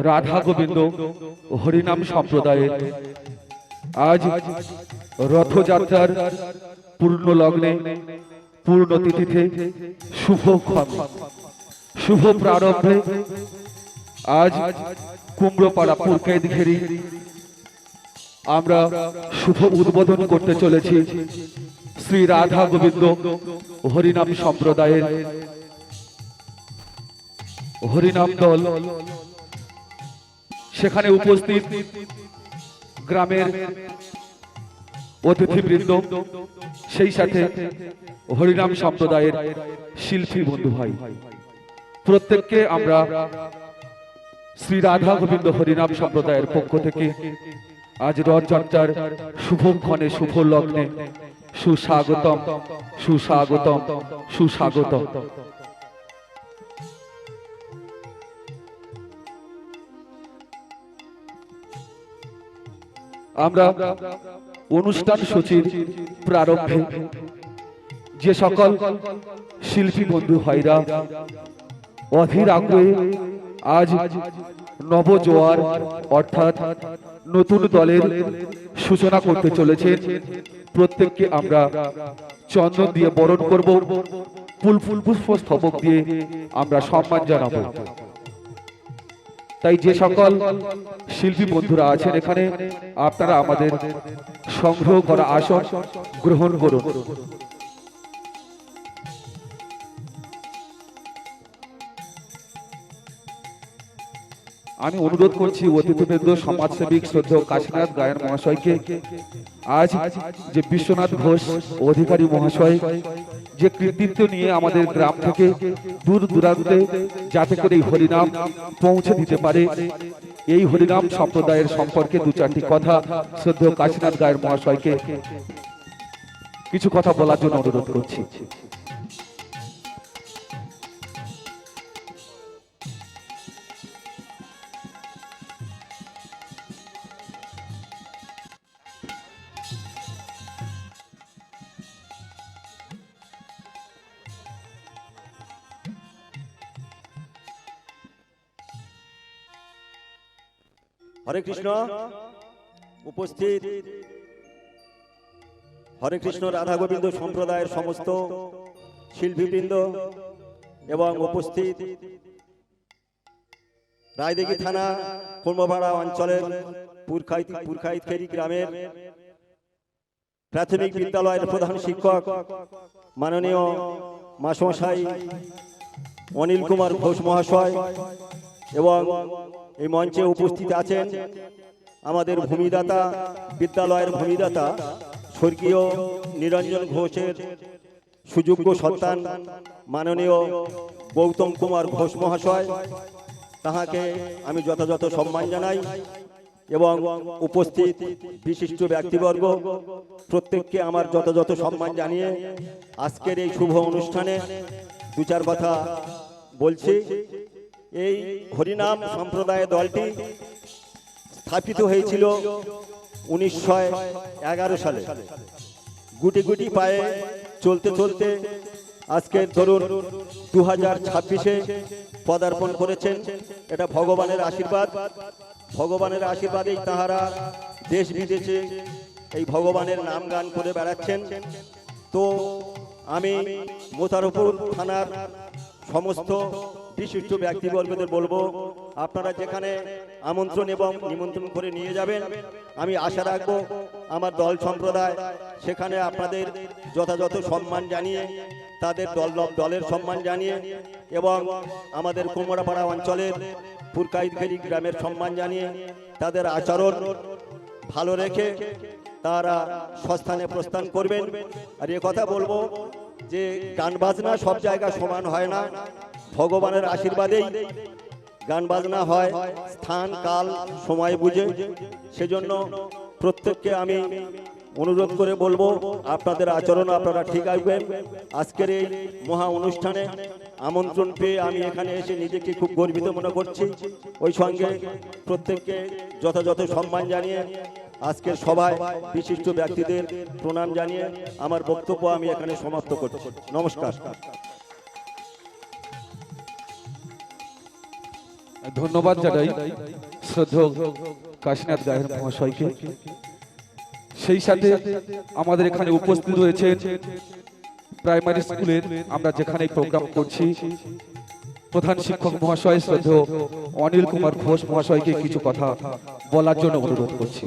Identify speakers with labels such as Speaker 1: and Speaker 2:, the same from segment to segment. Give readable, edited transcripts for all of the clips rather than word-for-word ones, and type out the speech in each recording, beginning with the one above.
Speaker 1: রাধা গোবিন্দ হরিনাম সম্প্রদায়ের আজ রথযাত্রার পূর্ণ লগ্নে পূর্ণ তিথিতে শুভ প্রারম্ভে আজ কুমড়োপাড়া পুরকাইত ঘেরি আমরা শুভ উদ্বোধন করতে চলেছি শ্রী রাধা গোবিন্দ হরিনাম সম্প্রদায়ের হরিনাম দল। সেখানে উপস্থিত গ্রামের অতিথিবৃন্দ, সেই সাথে হরিনাম সম্প্রদায়ের শিল্পী বন্ধু ভাই, প্রত্যেককে আমরা শ্রী রাধা গোবিন্দ হরিনাম সম্প্রদায়ের পক্ষ থেকে আজ রথযাত্রার শুভক্ষণে শুভ লগ্নে সুস্বাগতম সুস্বাগতম সুস্বাগতম। আমরা অনুষ্ঠান সূচির প্রারম্ভে যে সকল শিল্পী বন্ধু ভাইরা অধীর আগ্রহে আজ নবজোয়ার অর্থাৎ নতুন দলের সূচনা করতে চলেছেন, প্রত্যেককে আমরা চন্দন দিয়ে বরণ করব, ফুল পুষ্পস্তবক দিয়ে আমরা সম্মান জানাবো। তাই যে সকল শিল্পী বন্ধুরা আছেন এখানে, আপনারা আমাদের সংগ্রহ করা আসন গ্রহণ করুন। আমি অনুরোধ করছি অতিথিবৃন্দ, সমাজসেবী শ্রদ্ধেয় কাশীনাথ গায়ন মহাশয়কে আজ যে বিশ্বনাথ ঘোষ অধিকারী মহাশয় যে কৃতিত্ব নিয়ে আমাদের গ্রাম থেকে দূর দূরান্তে যাতে করে এই হরিনাম পৌঁছে দিতে পারে, এই হরিনাম সম্প্রদায়ের সম্পর্কে দু চারটি কথা শ্রদ্ধেয় কাশীনাথ গায়ন মহাশয়কে কিছু কথা বলার জন্য অনুরোধ করছি।
Speaker 2: হরে কৃষ্ণ। উপস্থিত হরে কৃষ্ণ রাধা গোবিন্দ সম্প্রদায়ের সমস্ত শিল্পীবৃন্দ এবং উপস্থিত রায়দিঘি থানা কুমড়োপাড়া অঞ্চলের পুরকাইতখেরি গ্রামের প্রাথমিক বিদ্যালয়ের প্রধান শিক্ষক মাননীয় মাসমশাই অনিল কুমার ঘোষ মহাশয় এবং এই মঞ্চে উপস্থিত আছেন আমাদের ভূমিদাতা, বিদ্যালয়ের ভূমিদাতা স্বর্গীয় নিরঞ্জন ঘোষের সুযোগ্য সন্তান মাননীয় গৌতম কুমার ঘোষ মহাশয়, তাহাকে আমি যথাযথ সম্মান জানাই এবং উপস্থিত বিশিষ্ট ব্যক্তিবর্গ প্রত্যেককে আমার যথাযথ সম্মান জানিয়ে আজকের এই শুভ অনুষ্ঠানে দু চার কথা বলছি। এই হরিনাম সম্প্রদায় দলটি স্থাপিত হয়েছিল 1911 সালে। গুটি গুটি পায়ে চলতে চলতে আজকে ধরুন 2026-এ পদার্পণ করেছেন। এটা ভগবানের আশীর্বাদ। ভগবানের আশীর্বাদেই তাহারা দেশ বিদেশে এই ভগবানের নাম গান করে বেড়াচ্ছেন। তো আমি মোতারপুর থানার সমস্ত বিশিষ্ট ব্যক্তিবর্গদের বলবো, আপনারা যেখানে আমন্ত্রণ এবং নিমন্ত্রণ করে নিয়ে যাবেন, আমি আশা রাখবো আমার দল সম্প্রদায় সেখানে আপনাদের যথাযথ সম্মান জানিয়ে, তাদের দলের সম্মান জানিয়ে এবং আমাদের কুমড়াপাড়া অঞ্চলের পুরকাইতখেরি গ্রামের সম্মান জানিয়ে তাদের আচরণ ভালো রেখে তারা সস্থানে প্রস্থান করবেন। আর এ কথা বলবো যে গান বাজনা সব জায়গা সমান হয় না। ভগবানের আশীর্বাদেই গান বাজনা হয়, স্থান কাল সময় বুঝে। সেজন্য প্রত্যেককে আমি অনুরোধ করে বলবো, আপনাদের আচরণ আপনারা ঠিক রাখবেন। আজকের এই মহা অনুষ্ঠানে আমন্ত্রণ পেয়ে আমি এখানে এসে নিজেকে খুব গর্বিত মনে করছি। ওই সঙ্গে প্রত্যেককে যথাযথ সম্মান জানিয়ে আজকের সভায় বিশিষ্ট ব্যক্তিদের প্রণাম জানিয়ে আমার বক্তব্য আমি এখানে সমাপ্ত করছি। নমস্কার।
Speaker 1: ধন্যবাদ জানাই শ্রদ্ধেয় কাশীনাথ গায়ের মহাশয়কে। সেই সাথে আমাদের এখানে উপস্থিত রয়েছেন প্রাইমারি স্কুলের আমরা যেখানে প্রোগ্রাম করছি প্রধান শিক্ষক মহাশয় শ্রদ্ধেয় অনিল কুমার ঘোষ মহাশয়কে কিছু কথা বলার জন্য অনুরোধ করছি।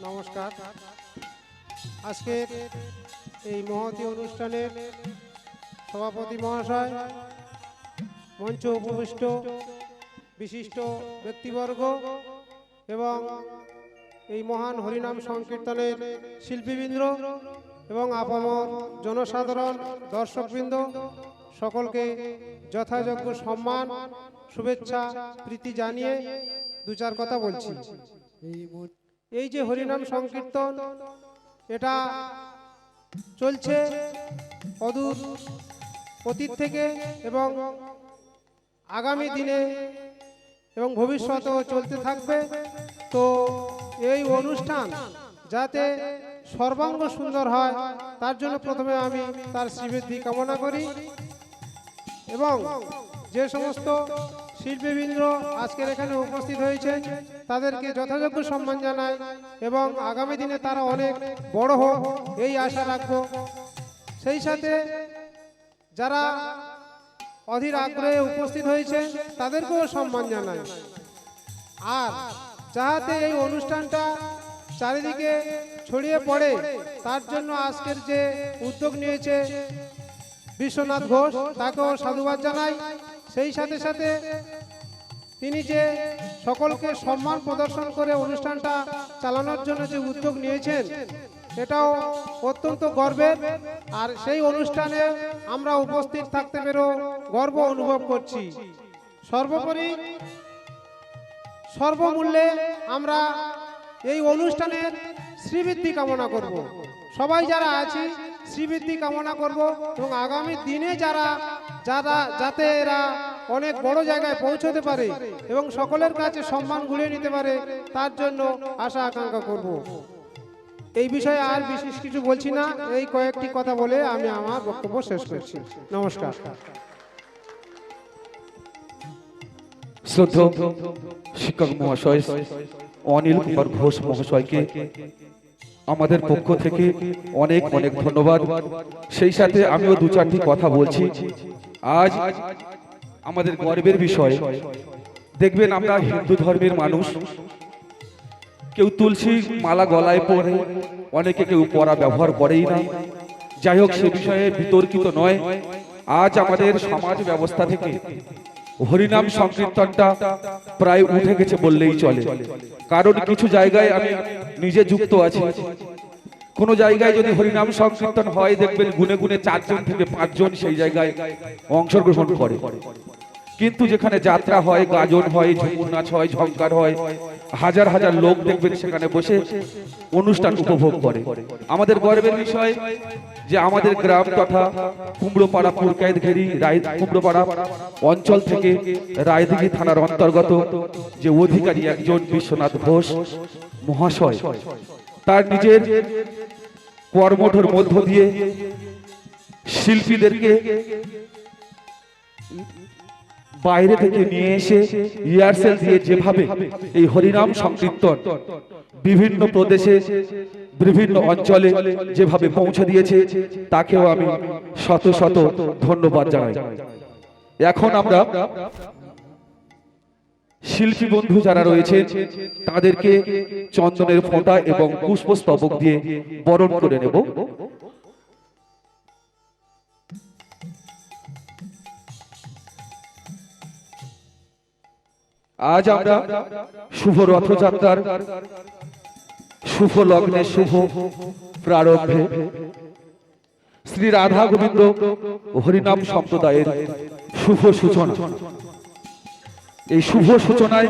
Speaker 3: নমস্কার। আজকের এই মহতী অনুষ্ঠানের সভাপতি মহাশয়, মঞ্চে উপবিষ্ট বিশিষ্ট ব্যক্তিবর্গ এবং এই মহান হরিনাম সংকীর্তনের শিল্পীবৃন্দ এবং আপামর জনসাধারণ দর্শকবৃন্দ সকলকে যথাযোগ্য সম্মান শুভেচ্ছা প্রীতি জানিয়ে দু চার কথা বলছি। এই যে হরিনাম সংকীর্তন এটা চলছে অদূর অতীত থেকে এবং আগামী দিনে এবং ভবিষ্যতেও চলতে থাকবে। তো এই অনুষ্ঠান যাতে সর্বাঙ্গ সুন্দর হয় তার জন্য প্রথমে আমি তার শ্রীবৃদ্ধি কামনা করি এবং যে সমস্ত শিল্পীবৃন্দ আজকের এখানে উপস্থিত হয়েছেন তাদেরকে যথাযোগ্য সম্মান জানাই এবং আগামী দিনে তারা অনেক বড় হোক এই আশা রাখব। সেই সাথে যারা অধীর আগ্রহে উপস্থিত হয়েছে তাদেরকেও সম্মান জানাই। আর যাতে এই অনুষ্ঠানটা চারিদিকে ছড়িয়ে পড়ে তার জন্য আজকের যে উদ্যোগ নিয়েছে বিশ্বনাথ ঘোষ তাকেও সাধুবাদ জানাই। সেই সাথে সাথে তিনি যে সকলকে সম্মান প্রদর্শন করে অনুষ্ঠানটা চালানোর জন্য যে উদ্যোগ নিয়েছেন এটাও অত্যন্ত গর্বের। আর সেই অনুষ্ঠানে আমরা উপস্থিত থাকতে পেরেও গর্ব অনুভব করছি। সর্বোপরি সর্বমূল্যে আমরা এই অনুষ্ঠানের শ্রীবৃদ্ধি কামনা করব। সবাই যারা আছি শ্রীবৃদ্ধি কামনা করব এবং আগামী দিনে যাতে এরা অনেক বড় জায়গায় পৌঁছতে পারে এবং সকলের কাছে সম্মান গুলিয়ে নিতে পারে তার জন্য আশা আকাঙ্ক্ষা করব। এই বিষয়ে আর বিশেষ কিছু বলছি না, এই কয়েকটি কথা বলে আমি আমার বক্তব্য শেষ করছি। নমস্কার।
Speaker 1: শ্রদ্ধেয় শিক্ষক মহাশয় অনিল কুমার ঘোষ মহাশয়কে আমাদের পক্ষ থেকে অনেক অনেক ধন্যবাদ। সেই সাথে আমিও দু চারটি কথা বলছি। আজ আমাদের গর্বের বিষয়, দেখবেন আমরা হিন্দু ধর্মের মানুষ, কেউ তুলসী মালা গলায় পরে, অনেকে কেউ পরা ব্যবহার করেই না। যাই হোক, সে বিষয়ে বিতর্কিত নয়। আজ আমাদের সমাজ ব্যবস্থা থেকে হরিনাম সংকীর্তনটা প্রায় উঠে গেছে বললেই চলে। কারণ কিছু জায়গায় আমি নিজে যুক্ত আছি, কোন জায়গায় যদি হরিনাম সংকীর্তন হয় দেখবেন গুনে গুনে 4 জন থেকে 5 জন সেই জায়গায় অংশগ্রহণ করে। কিন্তু যেখানে যাত্রা হয়, গাজন হয়, ঝুমুর নাচ হয়, ঝংকার হয়, হাজার হাজার লোক দেখবেন সেখানে বসে অনুষ্ঠান উপভোগ করে। আমাদের গর্বের বিষয় যে আমাদের গ্রাম তথা কুমড়োপাড়া পুরকায়েতঘেরি কুমড়োপাড়া অঞ্চল থেকে রায়দিঘি থানার অন্তর্গত যে অধিকারী একজন বিশ্বনাথ ঘোষ মহাশয় তার নিজের কর্মঠের মধ্য দিয়ে শিল্পীদেরকে বাইরে থেকে নিয়ে এসে ইয়ারসেল দিয়ে যেভাবে এই হরিনাম সংকীর্তন বিভিন্ন প্রদেশে বিভিন্ন অঞ্চলে যেভাবে পৌঁছে দিয়েছে তাকেও আমি শত শত ধন্যবাদ জানাই। এখন আমরা শিল্পী বন্ধু যারা রয়েছেন তাদেরকে চন্দনের ফোঁটা এবং পুষ্পস্তবক দিয়ে বরণ করে নেব। আজ আমরা শুভ রথযাত্রার শুভ লগ্নে শুভ প্রারম্ভে শ্রী রাধা গোবিন্দ হরিনাম সম্প্রদায়ের শুভ সূচনা। এই শুভ সূচনায়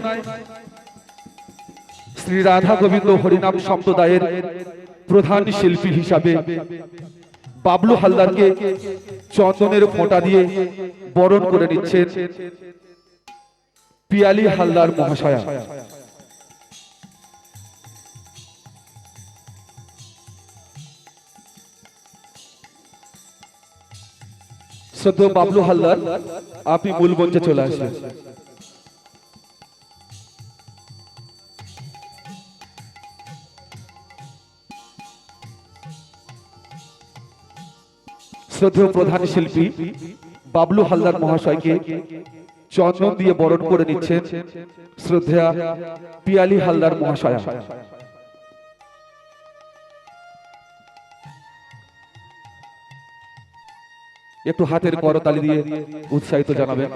Speaker 1: শ্রী রাধা গোবিন্দ হরিনাম সম্প্রদায়ের প্রধান শিল্পী হিসাবে বাবলু হালদারকে চন্দনের ফোঁটা দিয়ে বরণ করে নিচ্ছেন পিয়ালি হালদার মহাশয়া। শ্রদ্ধেয় বাবলু হালদার, আপনি মূল মঞ্চে চলে আসবেন। শ্রদ্ধেয় প্রধান শিল্পী বাবলু হালদার মহাশয়কে চন্দন দিয়ে বরণ করে নিচ্ছেন শ্রদ্ধেয়া পিয়ালি হালদার মহাশয়া। একটু হাতের করতালি দিয়ে উৎসাহিত জানাবেন।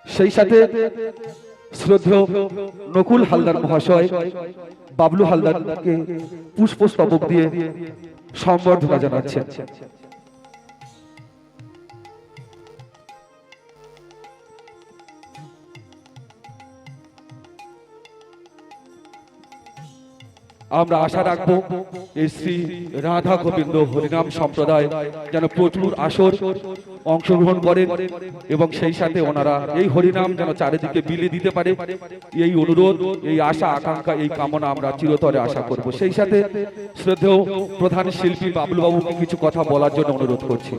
Speaker 1: সেই সাথে শ্রদ্ধেয় নকুল হালদার মহাশয় বাবলু হালদারকে পুষ্পস্তবক দিয়ে সম্বর্ধনা জানাচ্ছেন। আমরা আশা রাখবো এই শ্রী রাধা গোবিন্দ হরিনাম সম্প্রদায় যেন প্রচুর আসর অংশগ্রহণ করেন এবং সেই সাথে ওনারা এই হরিনাম যেন চারিদিকে বিলি দিতে পারে, এই অনুরোধ, এই আশা আকাঙ্ক্ষা, এই কামনা আমরা চিরতরে আশা করব। সেই সাথে শ্রদ্ধেয় প্রধান শিল্পী বাবলু বাবুকে কিছু কথা বলার জন্য অনুরোধ করছি।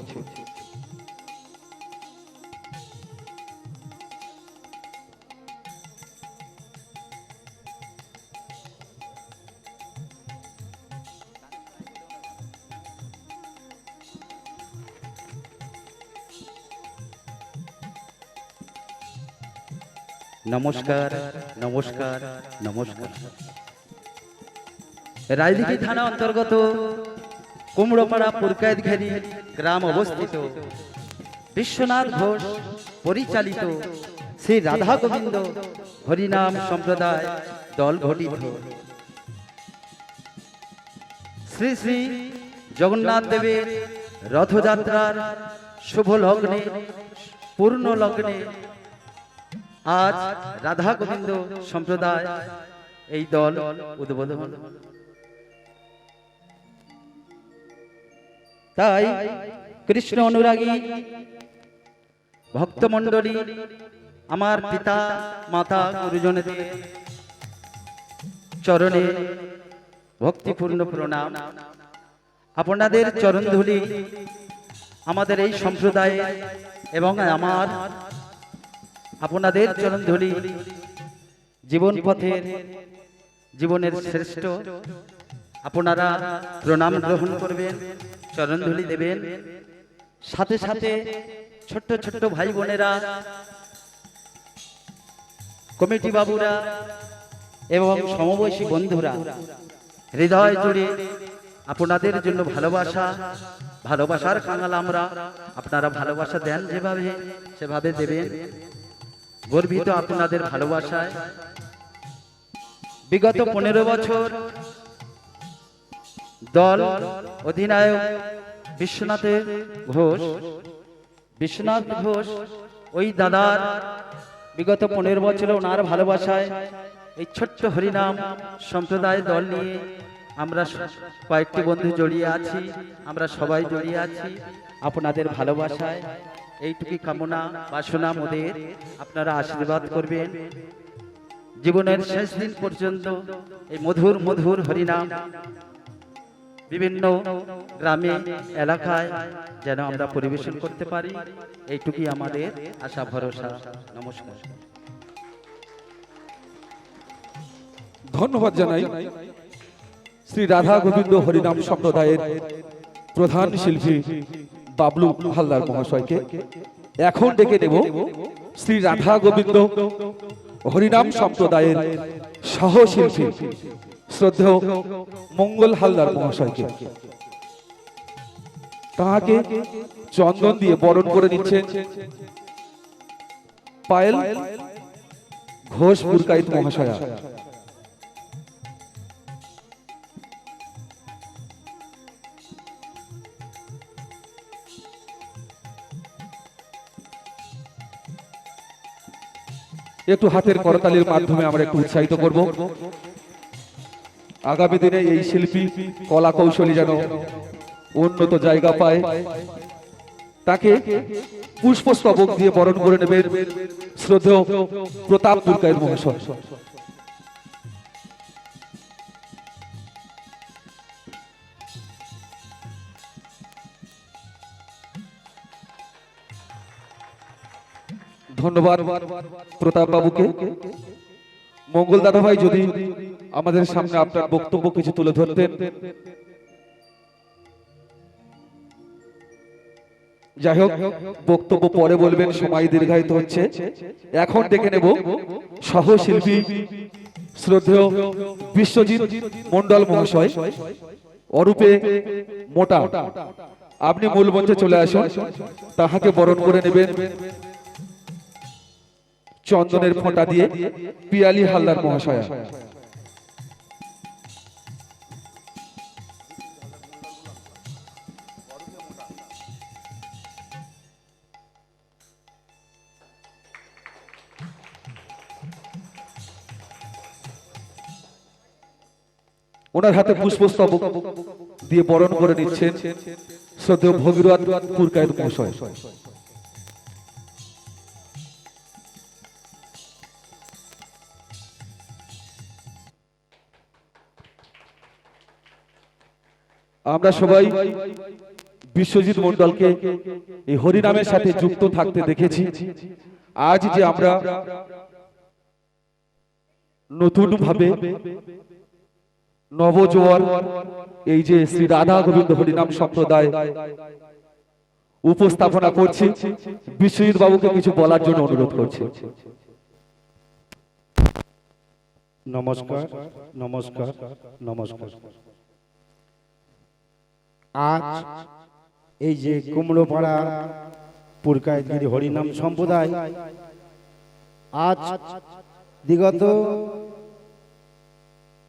Speaker 4: নমস্কার, নমস্কার, নমস্কার। রায়দিঘি থানা অন্তর্গত কুমড়োপাড়া পুরকায়েতঘেরি গ্রাম অবস্থিত বিশ্বনাথ ঘোষ পরিচালিত শ্রী রাধা গোবিন্দ হরিনাম সম্প্রদায় দল গঠিত শ্রী শ্রী জগন্নাথ দেবের রথযাত্রার শুভ লগ্নে, পূর্ণ লগ্নে আজ রাধা গোবিন্দ সম্প্রদায় এই দল উদ্বোধন। তাই কৃষ্ণ অনুরাগী ভক্তমণ্ডলী, আমার পিতা মাতা গুরুজনদের চরণে ভক্তিপূর্ণ প্রণাম। আপনাদের চরণধূলি আমাদের এই সম্প্রদায়ে এবং আমার আপনাদের চরণধূলি জীবন পথের জীবনের শ্রেষ্ঠ। আপনারা প্রণাম গ্রহণ করবেন, চরণধূলি দেবেন। সাথে সাথে ছোট্ট ছোট্ট ভাই বোনেরা, কমিটি বাবুরা এবং সমবয়সী বন্ধুরা হৃদয় জুড়ে আপনাদের জন্য ভালোবাসা, ভালোবাসার কাঙাল আমরা। আপনারা ভালোবাসা দেন যেভাবে, সেভাবে দেবেন। গর্বিত আপনাদের ভালোবাসায়। বিগত 15 বছর দল অধিনায়ক বিশ্বনাথ ঘোষ ওই দাদার বিগত 15 বছর ওনার ভালোবাসায় এই ছোট্ট হরিনাম সম্প্রদায় দল নিয়ে আমরা কয়েকটি বন্ধু জড়িয়ে আছি, আমরা সবাই জড়িয়ে আছি আপনাদের ভালোবাসায়। এইটুকুই কামনা বাসনা মোদের, আপনারা আশীর্বাদ করবেন। জীবনের শেষ দিন পর্যন্ত এই মধুর মধুর হরিনাম বিভিন্ন গ্রামে এলাকায় যেন আমরা পরিবেশন করতে পারি, এইটুকুই আমাদের আশা ভরসা। নমস্কার।
Speaker 1: ধন্যবাদ জানাই শ্রী রাধা গোবিন্দ হরিনাম সম্প্রদায়ের প্রধান শিল্পী বাবলু হালদার মহাশয়কে। এখন ডেকে নেব শ্রী রাধা গোবিন্দ হরিনাম সম্প্রদায়ের সহশিল্পী শ্রদ্ধেয় মঙ্গল হালদার মহাশয়কে। তাহাকে চন্দন দিয়ে বরণ করে নিচ্ছেন পায়েল ঘোষ পুরকায়েত মহাশয়া। একটু হাতের করতালির মাধ্যমে আমরা একটু উৎসাহিত করব। আগামী দিনে এই শিল্পী কলা কৌশলী যেন উন্নত জায়গা পায়, তাকে পুষ্পস্তবক দিয়ে বরণ করে নেবেন শ্রদ্ধেয় প্রতাপ পুরকায়েত মহাশয়। ধন্যবাদ প্রতাপ বাবুকে। মঙ্গল দাদা ভাই যদি আমাদের সামনে আপনার বক্তব্য কিছু তুলে ধরতেন। যাই হোক, বক্তব্য পরে বলবেন, সময় দীর্ঘায়িত হচ্ছে। এখন ডেকে নেব সহশিল্পী শ্রদ্ধেয় বিশ্বজিৎ মন্ডল মহাশয়, অরূপে মোটা। আপনি মূল মঞ্চে চলে আসুন, তাহাকে বরণ করে নেবেন চন্দনের ফোঁটা দিয়ে পিয়ালি হালদার মহাশয়া। ওনার হাতে পুষ্পস্তবক দিয়ে বরণ করে নিচ্ছেন শ্রদ্ধেয় ভগীরথ পুরকায়েত মহাশয়। আমরা সবাই বিশ্বজিৎ মন্ডলকে এই হরিনামের সাথে যুক্ত থাকতে দেখেছি। আজ যে আমরা নতুন ভাবে নবজোয়ার এই যে শ্রী রাধা গোবিন্দ হরিনাম সম্প্রদায় উপস্থাপনা করছি, বিশ্বজিৎ বাবুকে কিছু বলার জন্য অনুরোধ করছি।
Speaker 5: নমস্কার, নমস্কার, নমস্কার। আজ এই যে কুমড়োপাড়া পুরকায়েতগিরি হরিনাম সম্প্রদায় আজ বিগত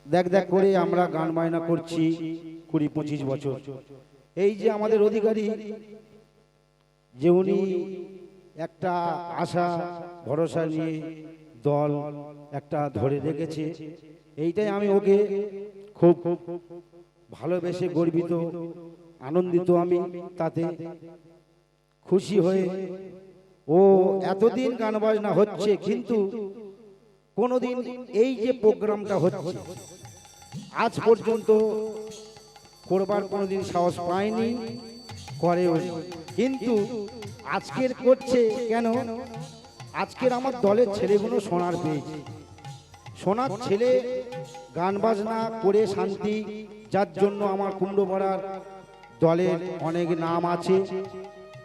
Speaker 5: দেখ করে আমরা গান বায়না করছি 20-25 বছর। এই যে আমাদের অধিকারী, যে উনি একটা আশা ভরসা নিয়ে দল একটা ধরে রেখেছে, এইটাই আমি ওকে খুব ভালোবেসে গর্বিত, আনন্দিত আমি তাতে খুশি হয়ে। ও এতদিন গান বাজনা হচ্ছে, কিন্তু কোনোদিন এই যে প্রোগ্রামটা হচ্ছে আজ পর্যন্ত করবার কোনোদিন সাহস পায়নি, করেও। কিন্তু আজকের করছে কেন? আজকের আমার দলের ছেলেগুলো সোনার পেয়েছে, সোনার ছেলে গান বাজনা করে শান্তি, যার জন্য আমার কুমড়োপাড়ার দলের অনেক নাম আছে,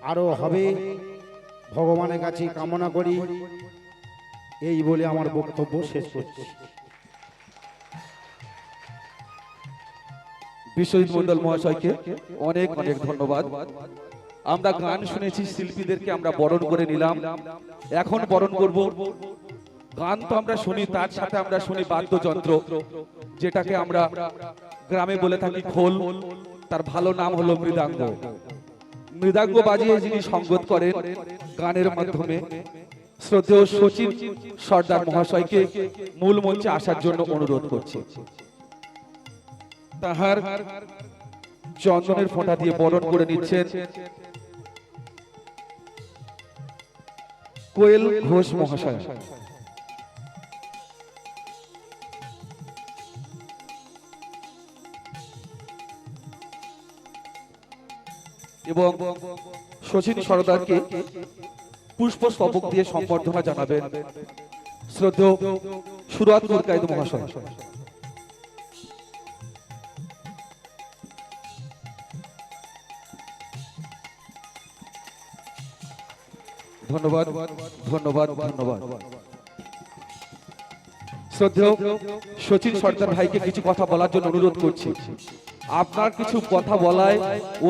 Speaker 5: আরো হবে, ভগবানের কাছে কামনা করি। এই বলে আমার বক্তব্য শেষ করছি।
Speaker 1: বিশ্বজিৎ মন্ডল মহাশয়কে অনেক অনেক ধন্যবাদ। আমরা গান শুনেছি, শিল্পীদেরকে আমরা বরণ করে নিলাম, এখন বরণ করব। গান তো আমরা শুনি, তার সাথে আমরা শুনি বাদ্যযন্ত্র, যেটাকে আমরা গ্রামে বলে থাকি খোল। তার ভালো নাম হলো মৃদাঙ্গ। মৃদাঙ্গ বাজিয়ে যিনি সঙ্গত করেন গানের মাধ্যমে, শ্রদ্ধেয় সচিন সর্দার মহাশয়কে মূল মঞ্চে আসার জন্য অনুরোধ করছি। তাহার চন্দনের ফোঁটা দিয়ে বরণ করে নিচ্ছেন কোয়েল ঘোষ মহাশয়। এবং সচিন সরদারকে পুষ্পস্তবক দিয়ে সম্বর্ধনা জানাবেন শ্রদ্ধেয় সুরত পুরকায়েত মহাশয়। ধন্যবাদ, ধন্যবাদ, ধন্যবাদ। শ্রদ্ধেয় সচিন সর্দার ভাইকে কিছু কথা বলার জন্য অনুরোধ করছি। আপনার কিছু কথা বলায়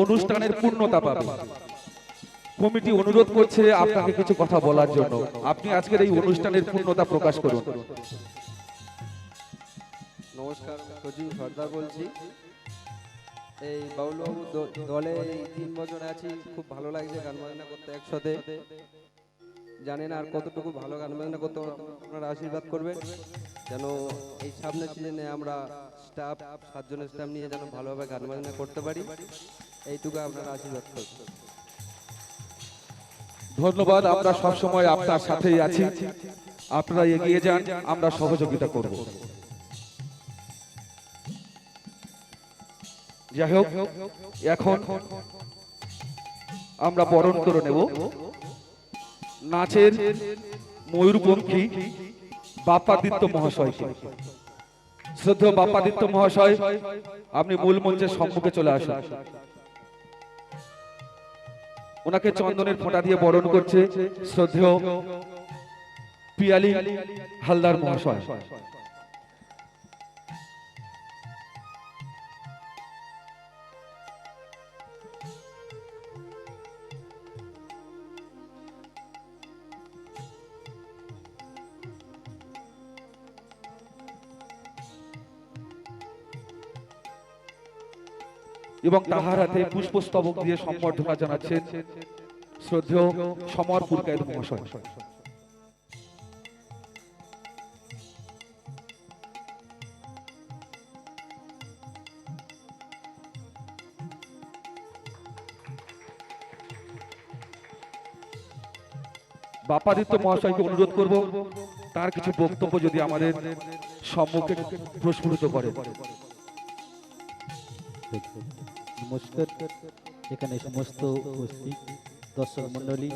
Speaker 1: অনুষ্ঠানের পূর্ণতা পাবে। কমিটি অনুরোধ করছে আপনাকে কিছু কথা বলার জন্য। আপনি আজকের এই অনুষ্ঠানের পূর্ণতা প্রকাশ করুন।
Speaker 6: নমস্কার, সচিন সর্দার বলছি। এই বাউলবাবু দলে এই 3 বছর আছি, খুব ভালো লাগছে গান বাজনা করতে একসাথে। জানেন আর কতটুকু ভালো গান বাজনা করতে, আপনারা আশীর্বাদ করবেন যেন এই সামনের সিজনে আমরা স্টাফ 7 জনের স্টাফ নিয়ে যেন ভালোভাবে গান বাজনা করতে পারি, এইটুকু আপনারা আশীর্বাদ করুন।
Speaker 1: ধন্যবাদ। আমরা সব সময় আপনার সাথেই আছি, আপনারা এগিয়ে যান, আমরা সহযোগিতা করব। যাই হোক, এখন আমরা বরণ করে নেব নাচের ময়ূরপঙ্খী বাপ্পাদিত্য মহাশয়কে। শ্রদ্ধেয় বাপ্পাদিত্য মহাশয়, আপনি মূল মঞ্চের সম্মুখে চলে আসুন। ওনাকে চন্দনের ফোঁটা দিয়ে বরণ করছে শ্রদ্ধেয় পিয়ালি হালদার মহাশয়। এবং তাহার হাতে পুষ্পস্তবক দিয়ে সম্বর্ধনা জানাচ্ছেন শ্রদ্ধেয় সমর পুরকায়েত মহাশয়। বাপ্পাদিত্য মহাশয়কে অনুরোধ করব তার কিছু বক্তব্য যদি আমাদের সম্মুখে প্রস্ফুটিত করে।
Speaker 7: নমস্কার, এখানে সমস্ত উপস্থিত দর্শক মণ্ডলী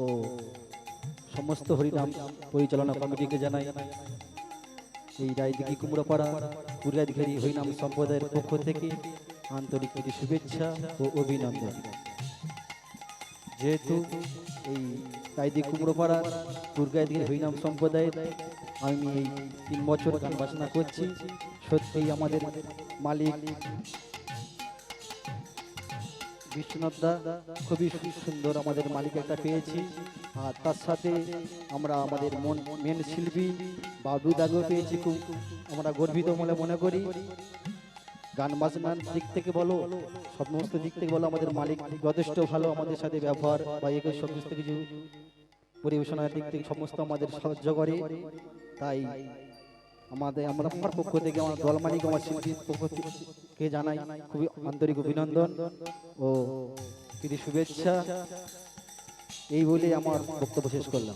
Speaker 7: ও সমস্ত হরিনাম পরিচালনা কমিটিকে জানাই এই রায়দিঘি কুমড়াপাড়া পূর্বাধিকারী হরিনাম সম্প্রদায়ের পক্ষ থেকে আন্তরিক শুভেচ্ছা ও অভিনন্দন। যেহেতু এই রায়দিঘি কুমড়োপাড়া পূর্বাধিকারী হরিনাম সম্প্রদায়ের আমি এই 3 বছর গান বাজনা করছি, সত্যি আমাদের মালিক বিশ্বনাথ দা খুবই সুন্দর আমাদের মালিক একটা পেয়েছি, আর তার সাথে আমরা আমাদের মেন শিল্পী বাবলু দাকেও পেয়েছি। খুব আমরা গর্বিত বলে মনে করি। গান বাজনার দিক থেকে বলো, সমস্ত দিক থেকে বলো, আমাদের মালিক যথেষ্ট ভালো আমাদের সাথে ব্যবহার বা এগুলো সমস্ত কিছু পরিবেশনার দিক থেকে সমস্ত আমাদের সাহায্য করে। তাই আমার পক্ষ থেকে আমার দল মালিক আমার শিল্পীর পক্ষ থেকে জানাই খুবই আন্তরিক অভিনন্দন ও প্রীতি শুভেচ্ছা। এই বলে আমার বক্তব্য শেষ করলাম।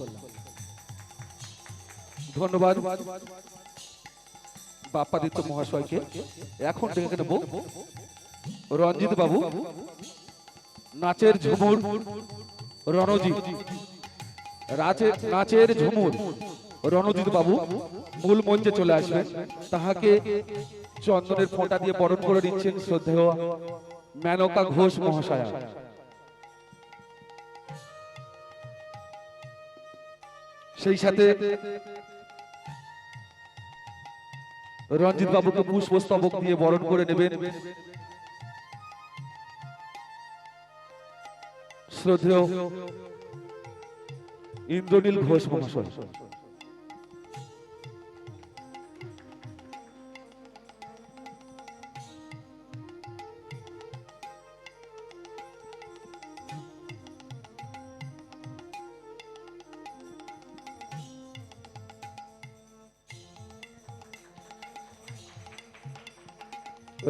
Speaker 1: ধন্যবাদ বাপ্পাদিত্য মহাশয়কে। এখন ডেকে নেব রঞ্জিত বাবু, নাচের ঝুমুর রণজিৎ, নাচের ঝুমুর রণজিৎ বাবু মূল মঞ্চে চলে আসবেন। তাহাকে চন্দনের ফোঁটা দিয়ে বরণ করে নিচ্ছেন শ্রদ্ধেয় মেনকা ঘোষ মহাশয়া। সেই সাথে রঞ্জিত বাবুকে পুষ্পস্তবক দিয়ে বরণ করে নেবেন শ্রদ্ধেয় ইন্দ্রনীল ঘোষ মহাশয়।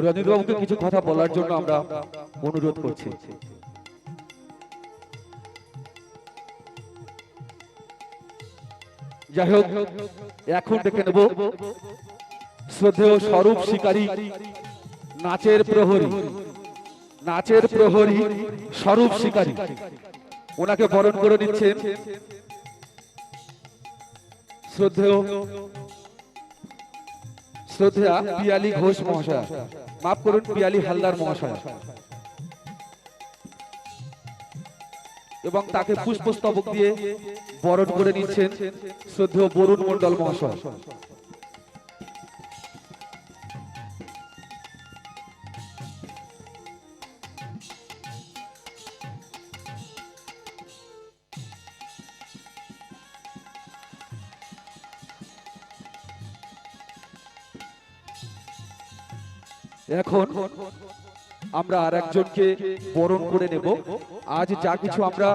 Speaker 1: রঞ্জিত বাবুকে কিছু কথা বলার জন্য আমরা অনুরোধ করছি। যাই হোক, এখন দেখে নেব শ্রদ্ধেয় স্বরূপ শিকারী, নাচের প্রহরী স্বরূপ শিকারী। ওনাকে বরণ করে নিচ্ছেন শ্রদ্ধেয়া পিয়ালি ঘোষ মহাশয়, মাফ করুন পিয়ালি হালদার মহাশয়, এবং তাকে পুষ্পস্তবক দিয়ে বরণ করে নিচ্ছেন শ্রদ্ধেয় বরুণ মণ্ডল মহাশয়। এখন আমরা আর একজনকে বরণ করে নেব। আজ যা কিছু আমরা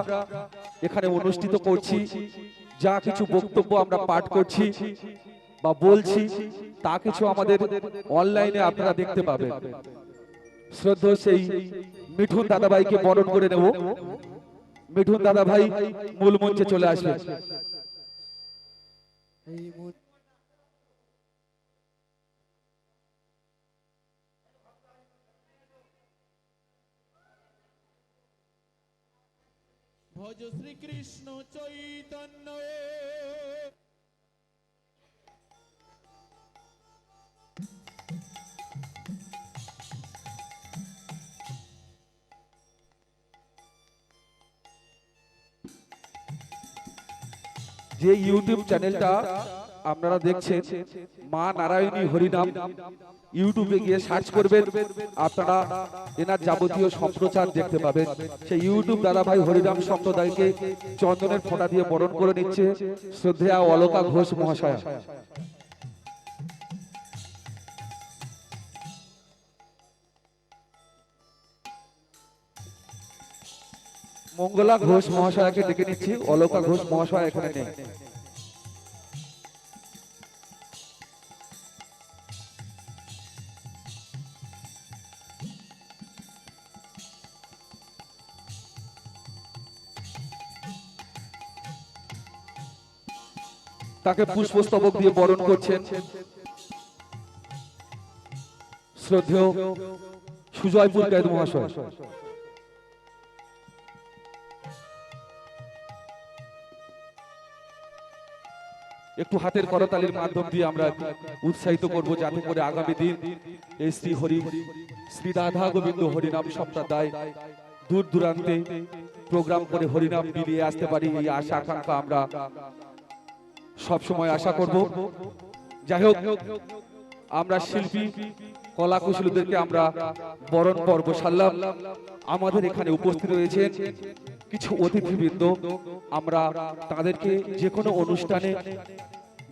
Speaker 1: এখানে অনুষ্ঠিত করছি, যা কিছু বক্তব্য আমরা পাঠ করছি বা বলছি তা কিছু আমাদের অনলাইনে আপনারা দেখতে পাবেন। শ্রদ্ধেয় সেই মিঠুন দাদাভাইকে বরণ করে নেব। মিঠুন দাদাভাই মূল মঞ্চে চলে আসবেন।
Speaker 8: ভজ শ্রীকৃষ্ণ চৈতন্য
Speaker 1: যে ইউটিউব চ্যানেলটা আপনারা দেখছেন মা নারায়ণী হরিনাম, ইউটিউবে গিয়ে সার্চ করবেন, আপনারা এনার যাবতীয় সম্প্রচার দেখতে পাবেন। সেই ইউটিউব দাদাভাই হরিনাম সম্প্রদায়কে চন্দনের ফোঁটা দিয়ে বরণ করে নিচ্ছে শ্রদ্ধেয়া অলকা ঘোষ মহাশয়া। মঙ্গলা ঘোষ মহাশয়াকে ডেকে নিচ্ছি, অলকা ঘোষ মহাশয় এখানে নেই। তাকে পুষ্পস্তবক দিয়ে বরণ করছেন শ্রদ্ধেয় সুজয়পুর কায়েদ মহাশয়। একটু হাতের করতালির মাধ্যম দিয়ে আমরা উৎসাহিত করব, যাতে করে আগামী দিন এই শ্রী রাধা গোবিন্দ হরিনাম সম্প্রদায় দূর দূরান্তে প্রোগ্রাম করে হরিনাম বিলিয়ে আসতে পারি। এই আশা আকাঙ্ক্ষা আমরা সব সময় আশা করব। যাই হোক, আমরা শিল্পী কলা কুশলীদেরকে আমরা বরণ পর্ব সারলাম। আমাদের এখানে উপস্থিত রয়েছেন কিছু অতিথিবৃন্দ। আমরা তাদেরকে যে কোনো অনুষ্ঠানে,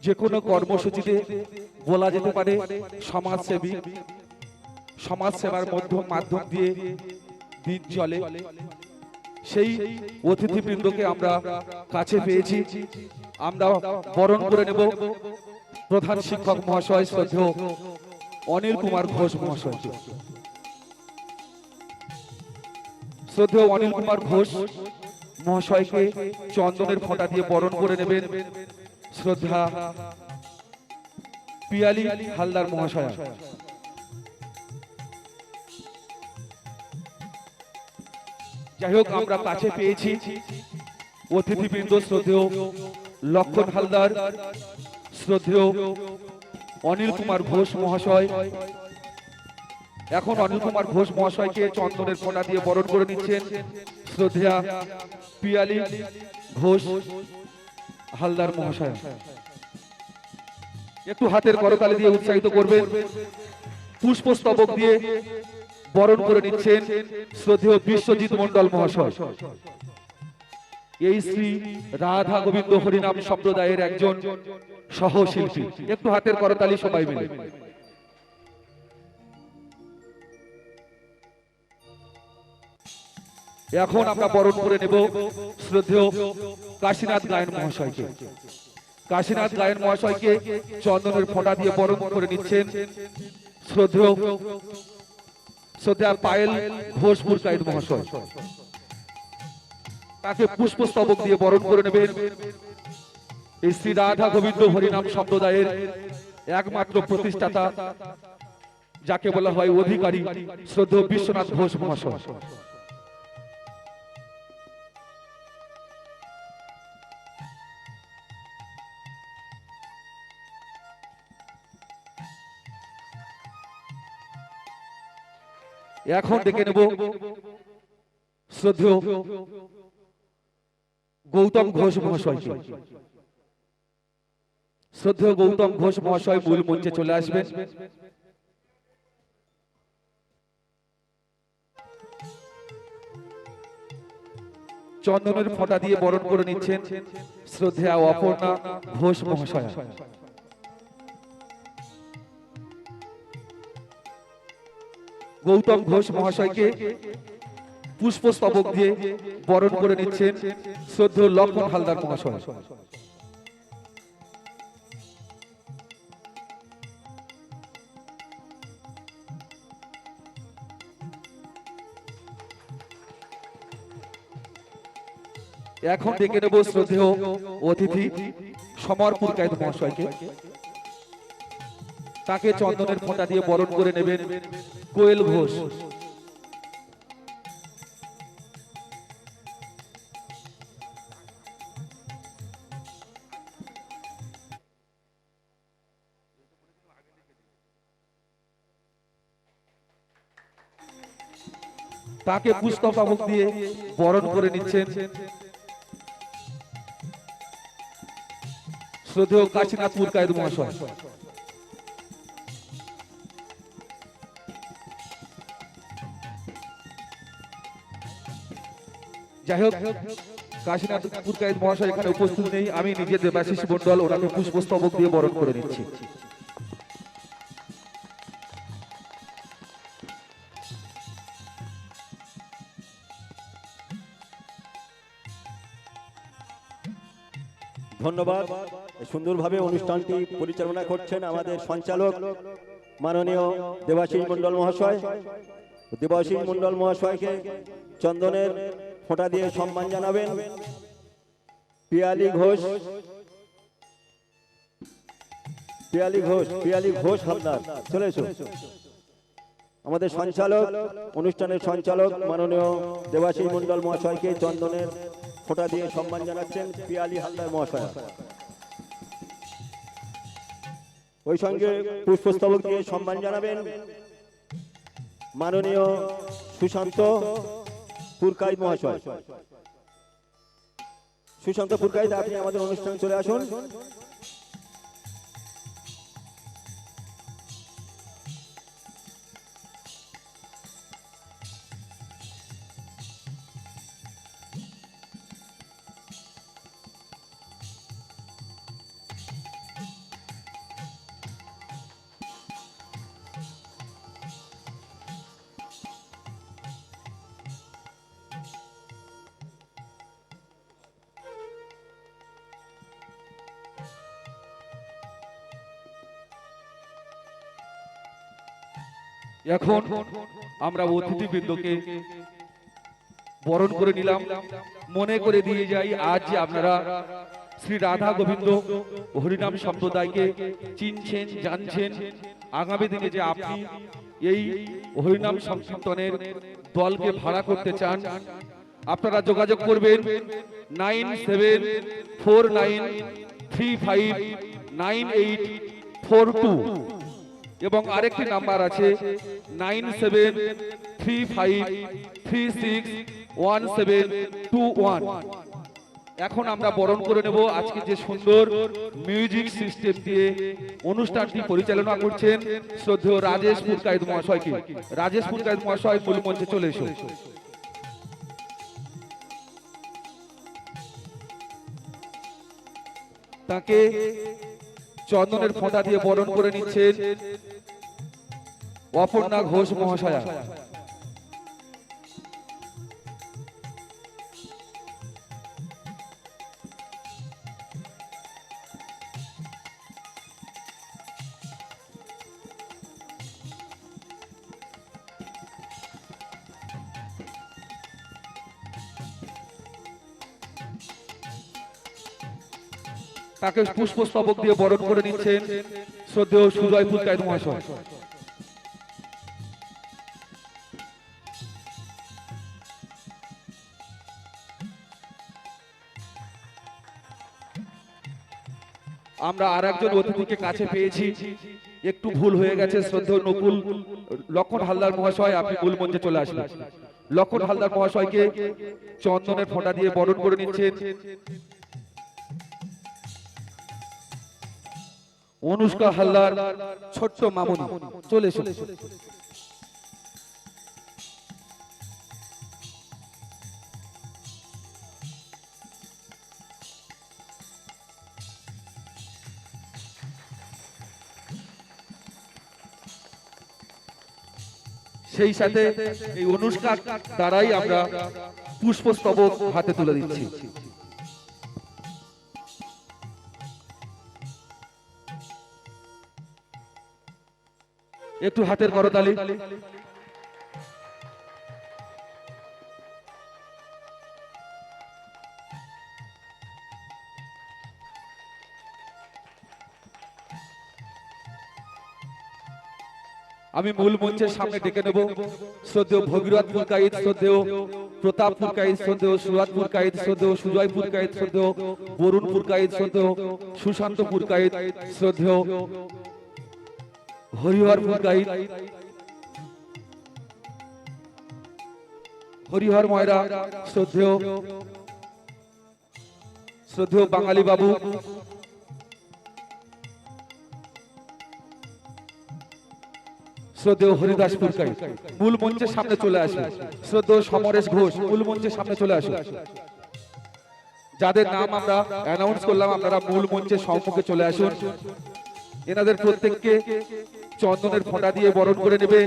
Speaker 1: যে কোনো কর্মসূচিতে বলা যেতে পারে সমাজসেবী, সমাজ সেবার মাধ্যম দিয়ে দিন চলে। সেই অতিথিবৃন্দকে আমরা কাছে পেয়েছি। আমরা বরণ করে নেব প্রধান শিক্ষক মহাশয় শ্রদ্ধেয় অনিল কুমার ঘোষ মহাশয়। শ্রদ্ধেয় অনিল কুমার ঘোষ মহাশয়কে চন্দনের ফোঁটা দিয়ে বরণ করে নেবেন শ্রদ্ধা পিয়ালি হালদার মহাশয়। যাই হোক, আমরা কাছে পেয়েছি অতিথিবৃন্দ শ্রদ্ধেয় লক্ষণ হালদার, শ্রদ্ধেয় অনিল কুমার ঘোষ মহাশয়। এখন অনিল কুমার ঘোষ মহাশয়কে চন্দনের ফোঁটা দিয়ে বরণ করে নিচ্ছেন শ্রদ্ধেয়া পিয়ালি ঘোষ হালদার মহাশয়। একটু হাতের করতালি দিয়ে উৎসাহিত করবেন। পুষ্পস্তবক দিয়ে বরণ করে নিচ্ছেন শ্রদ্ধেয় বিশ্বজিৎ মণ্ডল মহাশয়। এই শ্রী রাধা গোবিন্দ হরিনাম সম্প্রদায়ের একজন সহশিল্পী। একটু হাতের করতালি সবাই মিলে। এখন আমরা বরণ করে নেব শ্রদ্ধেয় কাশীনাথ গায়ন মহাশয়কে। কাশীনাথ গায়ন মহাশয়কে চন্দনের ফোঁটা দিয়ে বরণ করে নিচ্ছেন শ্রদ্ধা পায়েল ঘোষ পুরকাইত মহাশয়। তাকে পুষ্পস্তবক দিয়ে বরণ করে নেবেন এই শ্রী রাধা গোবিন্দ হরিনাম সম্প্রদায়ের একমাত্র প্রতিষ্ঠাতা, যাকে বলা হয় অধিকারী, শ্রদ্ধেয় বিশ্বনাথ ঘোষ মহাশয়। এখন ডেকে নেব শ্রদ্ধেয় গৌতম ঘোষ মহাশয়কে। শ্রদ্ধেয় গৌতম ঘোষ মহাশয় মূল মঞ্চে চলে আসবেন। চন্দনের ফোঁটা দিয়ে বরণ করে নিচ্ছেন শ্রদ্ধেয়া অপর্ণা ঘোষ মহাশয়। গৌতম ঘোষ মহাশয়কে পুষ্পস্তবক দিয়ে বরণ করে নিচ্ছেন শ্রদ্ধেয় লক্ষণ হালদার মহাশয়। এখন ডেকে নেব শ্রদ্ধেয় অতিথি সমর পুরকায়েত মহাশয়কে। তাকে চন্দনের ফোঁটা দিয়ে বরণ করে নেবেন কোয়েল ঘোষ। তাকে পুষ্পস্তবক দিয়ে বরণ করে নিচ্ছেন শ্রদ্ধেয় কাশীনাথ পুরকায়েত মহাশয়। যাই হোক, কাশীনাথ পুরকায়েত মহাশয় এখানে উপস্থিত নেই, আমি নিজে দেবাশিস মন্ডল ওনাকে পুষ্পস্তবক দিয়ে বরণ করে নিচ্ছি।
Speaker 2: ধন্যবাদ। সুন্দরভাবে অনুষ্ঠানটি পরিচালনা করছেন আমাদের সঞ্চালক মাননীয় দেবাশিস মন্ডল মহাশয়। দেবাশিস মন্ডল মহাশয়কে চন্দনের ফোঁটা দিয়ে সম্মান জানাবেন পিয়ালি ঘোষ, পিয়ালি ঘোষ হালদার। চলে এসো। আমাদের সঞ্চালক, অনুষ্ঠানের সঞ্চালক মাননীয় দেবাশিস মন্ডল মহাশয়কে চন্দনের ফোঁটা দিয়ে সম্মান জানাচ্ছেন পিয়ালি হালদার মহাশয়। ওই সঙ্গে পুষ্পস্তবক দিয়ে সম্মান জানাবেন মাননীয় সুশান্ত পুরকায়েত মহাশয়। সুশান্ত পুরকায়েত, আপনি আমাদের অনুষ্ঠানে চলে আসুন।
Speaker 1: এখন আমরা অতিথিবৃন্দকে বরণ করে নিলাম। মনে করে দিয়ে যাই, আজ যে আপনারা শ্রী রাধা গোবিন্দ হরিনাম সম্প্রদায়কে চিনছেন, জানছেন, আগামী দিনে যে আপনি এই হরিনাম সংকীর্তনের দলকে ভাড়া করতে চান, আপনারা যোগাযোগ করবেন 9749359842 এবং আরেকটি নাম্বার আছে 9735361721। এখন আমরা বরণ করে নেব আজকে যে সুন্দর মিউজিক সিস্টেম দিয়ে অনুষ্ঠানটি পরিচালনা করছেন শ্রদ্ধেয় রাজেশ পুরকায়েত মহাশয়কে। রাজেশ পুরকায়েত মহাশয় মূল মঞ্চে চলে এসো। তাকে চন্দনের ফোঁটা দিয়ে বরণ করে নিচ্ছেন অপর্ণা ঘোষ মহাশয়া। তাকে পুষ্পস্তবক দিয়ে বরণ করে নিচ্ছেন শ্রদ্ধেয় সুজয় পুরকায়েত মহাশয়। আমরা আর একজন অতিথিকে কাছে পেয়েছি, একটু ভুল হয়ে গেছে। শ্রদ্ধেয় নকুল লক্ষণ হালদার মহাশয়, আপনি মূল মঞ্চে চলে আসবেন। লক্ষণ হালদার মহাশয়কে চন্দনের ফোঁটা দিয়ে বরণ করে নিচ্ছেন অনুষ্কা হালদার ছোট্ট মামুনি। চলে এসো। সেই সাথে এই অনুষ্ঠান দ্বারাই আমরা পুষ্পস্তবক হাতে তুলে দিচ্ছি। একটু হাতের করতালি। আমি মূল মঞ্চের সামনে ডেকে নেব শ্রদ্ধেয় ভগীরথ পুরকাইত, শ্রদ্ধেয় প্রতাপ পুরকাইত, শ্রদ্ধেয় সুরাত পুরকাইত, শ্রদ্ধেয় সুজয় পুরকাইত, শ্রদ্ধেয় বরুণ পুরকাইত, শ্রদ্ধেয় সুশান্ত পুরকাইত, শ্রদ্ধেয় হরিহর পুরকাইত, হরিহর ময়রা, শ্রদ্ধেয় বাঙালি বাবু, শ্রদ্ধেয় হরিদাস পুরকাইত মূল মঞ্চের সামনে চলে আসুন। শ্রদ্ধেয় সমরেশ ঘোষ মূল মঞ্চের সামনে চলে আসুন। যাদের নাম আমরা অ্যানাউন্স করলাম আপনারা মূল মঞ্চের সম্মুখে চলে আসুন। এনাদের প্রত্যেককে চন্দনের ফোঁটা দিয়ে বরণ করে নেবে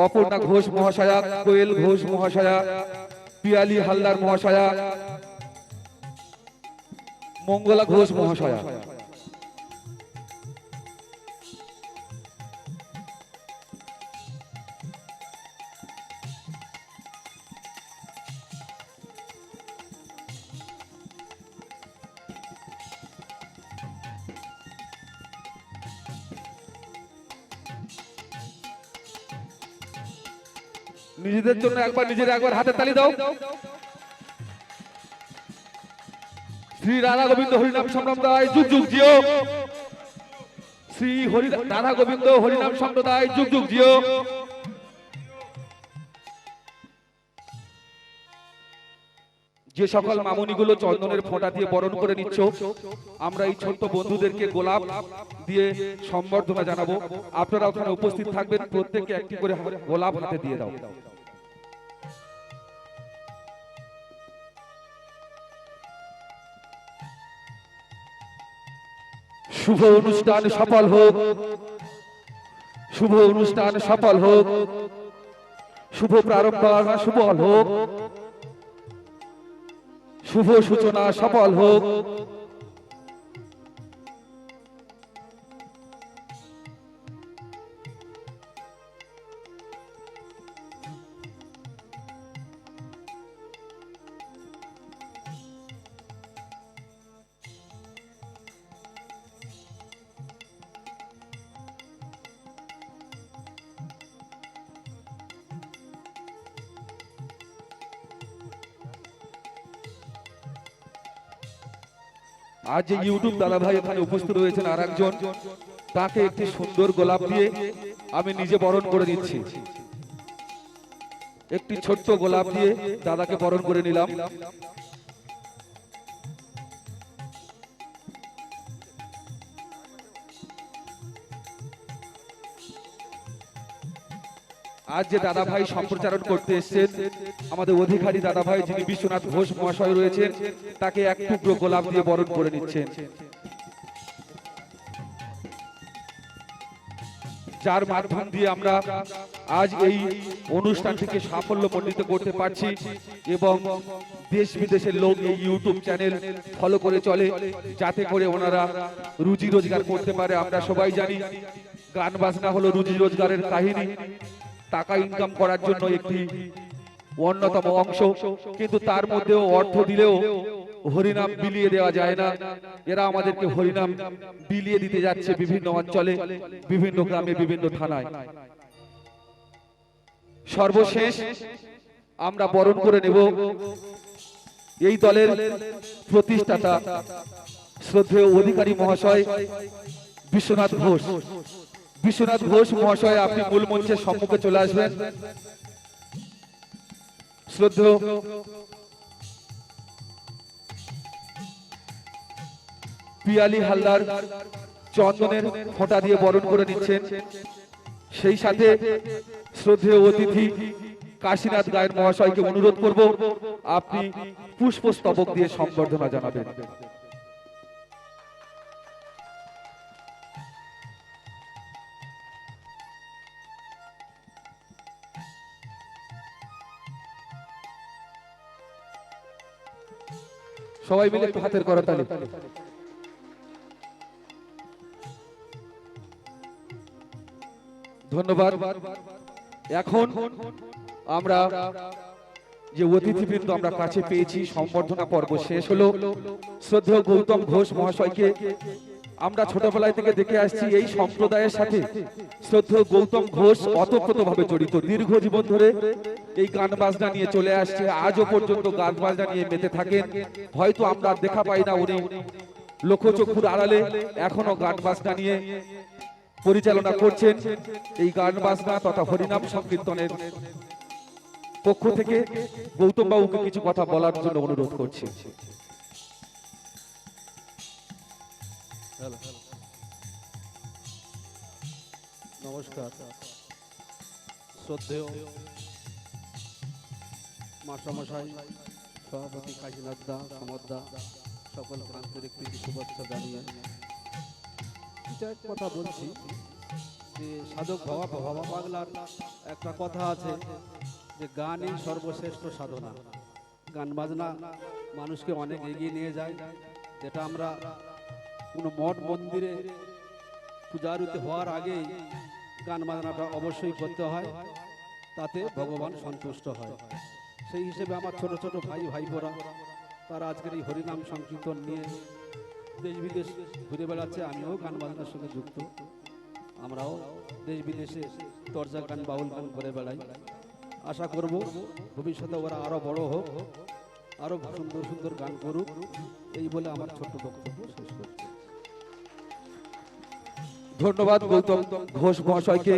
Speaker 1: অপর্ণা ঘোষ মহাশয়া, কোয়েল ঘোষ মহাশয়া, পিয়ালি হালদার মহাশয়া, মঙ্গলা ঘোষ মহাশয়া। নিজেদের জন্য একবার হাতে তালি দাও। শ্রী রাধা গোবিন্দ হরিনাম সম্প্রদায় যুগ যুগ জিও। শ্রী রাধা গোবিন্দ হরিনাম সম্প্রদায় যুগ যুগ জিও। যে সকল মামুনিগুলো চন্দনের ফোঁটা দিয়ে বরণ করে নিচ্ছ, আমরা এই ছোট্ট বন্ধুদেরকে গোলাপ দিয়ে সম্বর্ধনা জানাবো। আপনারা ওখানে উপস্থিত থাকবেন, প্রত্যেককে একটি করে গোলাপ হাতে দিয়ে দাও। শুভ অনুষ্ঠান সফল হোক, শুভ অনুষ্ঠান সফল হোক, শুভ প্রারম্ভ সফল হোক, শুভ সূচনা সফল হোক। আজ যে ইউটিউব দাদা ভাই এখানে উপস্থিত রয়েছেন আর একজন, তাকে একটি সুন্দর গোলাপ দিয়ে আমি নিজে বরণ করে দিচ্ছি। একটি ছোট্ট গোলাপ দিয়ে দাদাকে বরণ করে নিলাম। আজ যে দাদা ভাই সম্প্রচারণ করতে এসেছেন, আমাদের অধিকারী দাদা ভাই যিনি বিশ্বনাথ ঘোষ মহাশয় রয়েছেন, তাকে এক টুকরো গোলাপ দিয়ে বরণ করে নিচ্ছেন। যার মাধ্যম দিয়ে আমরা আজ এই অনুষ্ঠানটিকে সাফল্যমণ্ডিত করতে পারছি এবং দেশ বিদেশের লোক এই ইউটিউব চ্যানেল ফলো করে চলে, যাতে করে ওনারা রুজি রোজগার করতে পারে। আমরা সবাই জানি গান বাজনা হলো রুজি রোজগারের কাহিনী, টাকা ইনকাম করার জন্য একটি অন্যতম অংশ, কিন্তু তার মধ্যেও অর্থ দিলেও হরিনাম বিলিয়ে দেওয়া যায় না। এরা আমাদেরকে হরিনাম বিলিয়ে দিতে যাচ্ছে বিভিন্ন অঞ্চলে, বিভিন্ন গ্রামে, বিভিন্ন থানায়। সর্বশেষ আমরা বরণ করে নেব এই দলের প্রতিষ্ঠাতা শ্রদ্ধেয় অধিকারী মহাশয় বিশ্বনাথ ঘোষ। বিশ্বনাথ ঘোষ মহাশয়, আপনি মূল মঞ্চের সম্মুখে চলে আসবেন। শ্রদ্ধেয় পিয়ালি হালদার চন্দনের ফোঁটা দিয়ে বরণ করে নিচ্ছেন। সেই সাথে শ্রদ্ধেয় অতিথি কাশীনাথ গায়ের মহাশয়কে অনুরোধ করব আপনি পুষ্পস্তবক দিয়ে সম্বর্ধনা জানাবেন। সবাই মিলে একটু হাতের করতালি। ধন্যবাদ। এখন আমরা যে অতিথিবৃন্দ আমরা কাছে পেয়েছি, সম্বর্ধনা পর্ব শেষ হলো। শ্রদ্ধেয় গৌতম ঘোষ মহাশয়কে আমরা ছোটবেলায় থেকে দেখে আসছি এই সম্প্রদায়ের সাথে শ্রদ্ধেয় গৌতম ঘোষ অতপ্রতভাবে জড়িত, দীর্ঘ জীবন ধরে এই গান বাজনা নিয়ে চলে আসছে, আজও পর্যন্ত গান বাজনা নিয়ে মেতে থাকেন। হয়তো আমরা দেখা পাই না, উনি লোকচক্ষুর আড়ালে এখনো গান বাজনা নিয়ে পরিচালনা করছেন। এই গান বাজনা তথা হরিনাম সংকীর্তনের পক্ষ থেকে গৌতম বাবুকে কিছু কথা বলার জন্য অনুরোধ করছি।
Speaker 9: নমস্কার, শ্রদ্ধেয় মাস্টারমশাই, সভাপতি কাশীনাথ দা, সমর দা, সকল আন্তরিক প্রীতি শুভেচ্ছা জানিয়ে কথা বলছি যে সাধক ভবা পাগলার একটা কথা আছে যে গানই সর্বশ্রেষ্ঠ সাধনা। গান বাজনা মানুষকে অনেক এগিয়ে নিয়ে যায়, যেটা আমরা কোনো মঠ মন্দিরে পূজারতি হওয়ার আগেই গান বাজনাটা অবশ্যই করতে হয়, তাতে ভগবান সন্তুষ্ট হয়। সেই হিসেবে আমার ছোট ছোট ভাইবোরা তারা আজকের এই হরিনাম সংকীর্তন নিয়ে দেশ বিদেশ ঘুরে বেড়াচ্ছে। আমিও গান বাজনার সঙ্গে যুক্ত, আমরাও দেশ বিদেশে দরজা গান বাউল গান করে বেড়াই। আশা করব ভবিষ্যতে ওরা আরও বড় হোক, আরও সুন্দর সুন্দর গান করুক, এই বলে আমার ছোট্ট বক্তব্য শেষ করছি।
Speaker 1: ধন্যবাদ গৌতম ঘোষ মহাশয়কে।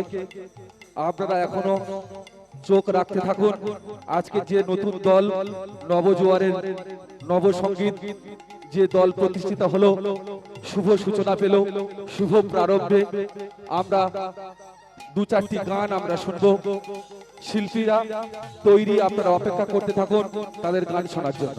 Speaker 1: আপনারা এখনো চোখ রাখতে থাকুন। আজকে যে নতুন দল নবজোয়ারের নবসঙ্গীত যে দল প্রতিষ্ঠিত হলো, শুভ সূচনা পেল, শুভ প্রারম্ভে আমরা দু চারটি গান আমরা শুনবো। শিল্পীরা তৈরি, আপনারা অপেক্ষা করতে থাকুন তাদের গান শোনার জন্য।